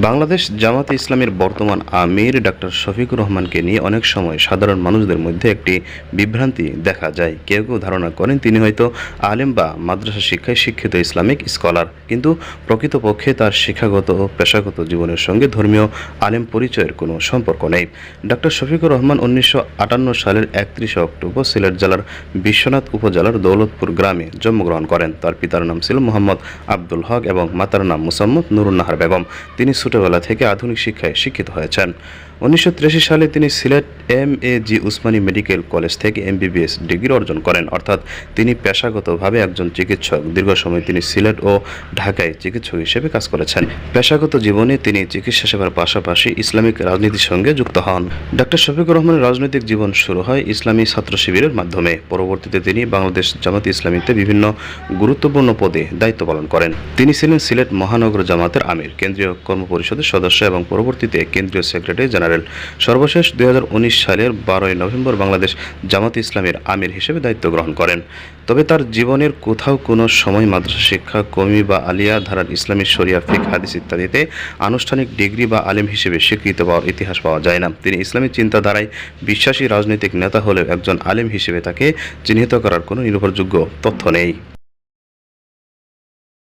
বাংলাদেশ জামাতে ইসলামীর বর্তমান আমির ডাক্তার শফিকুর রহমানকে নিয়ে অনেক সময় সাধারণ মানুষদের মধ্যে একটি বিভ্রান্তি দেখা যায়। কেউ কেউ ধারণা করেন তিনি হয়তো আলেম বা মাদ্রাসা শিক্ষায় শিক্ষিত ইসলামিক স্কলার, কিন্তু প্রকৃতপক্ষে তার শিক্ষাগত ও পেশাগত জীবনের সঙ্গে ধর্মীয় আলেম পরিচয়ের কোনো সম্পর্ক নেই। ডাক্তার শফিকুর রহমান 1958 সালের 31 অক্টোবর সিলেট জেলার বিশ্বনাথ উপজেলার দৌলতপুর গ্রামে জন্মগ্রহণ করেন। তার পিতার নাম ছিল মোহাম্মদ আব্দুল হক এবং মাতার নাম মুসাম্মদ নুরুন্নাহার বেগম। তিনি ছোটবেলা থেকে আধুনিক শিক্ষায় শিক্ষিত হয়েছেন। 1983 সালে তিনি সিলেট এম.এ.জি. উসমানী মেডিকেল কলেজ থেকে এমবিবিএস ডিগ্রি অর্জন করেন, অর্থাৎ তিনি পেশাগতভাবে একজন চিকিৎসক। দীর্ঘ সময় তিনি সিলেট ও ঢাকায় চিকিৎসক হিসেবে কাজ করেছেন। পেশাগত জীবনে তিনি চিকিৎসা সেবার পাশাপাশি ইসলামিক রাজনীতির সঙ্গে যুক্ত হন। ডাক্তার শফিকুর রহমানের রাজনৈতিক জীবন শুরু হয় ইসলামী ছাত্র শিবিরের মাধ্যমে। পরবর্তীতে তিনি বাংলাদেশ জামাতে ইসলামীতে বিভিন্ন গুরুত্বপূর্ণ পদে দায়িত্ব পালন করেন। তিনি ছিলেন সিলেট মহানগর জামাতের আমির, কেন্দ্রীয় কর্মপরিষদের সদস্য এবং পরবর্তীতে কেন্দ্রীয় সেক্রেটারি জেনারেল। সর্বশেষ 2019 সালের 12 নভেম্বর বাংলাদেশ জামাতে ইসলামীর আমির হিসেবে দায়িত্ব গ্রহণ করেন। তবে তার জীবনের কোথাও কোনো সময় মাদ্রাসা শিক্ষা, কওমি বা আলিয়া ধারার ইসলামী শরিয়া, ফিকহ, হাদিস ইত্যাদিতে আনুষ্ঠানিক ডিগ্রি বা আলেম হিসেবে স্বীকৃতি পাওয়ার ইতিহাস পাওয়া যায় না। তিনি ইসলামী চিন্তাধারায় বিশ্বাসী রাজনৈতিক নেতা হলেও একজন আলেম হিসেবে তাকে চিহ্নিত করার কোনো নির্ভরযোগ্য তথ্য নেই।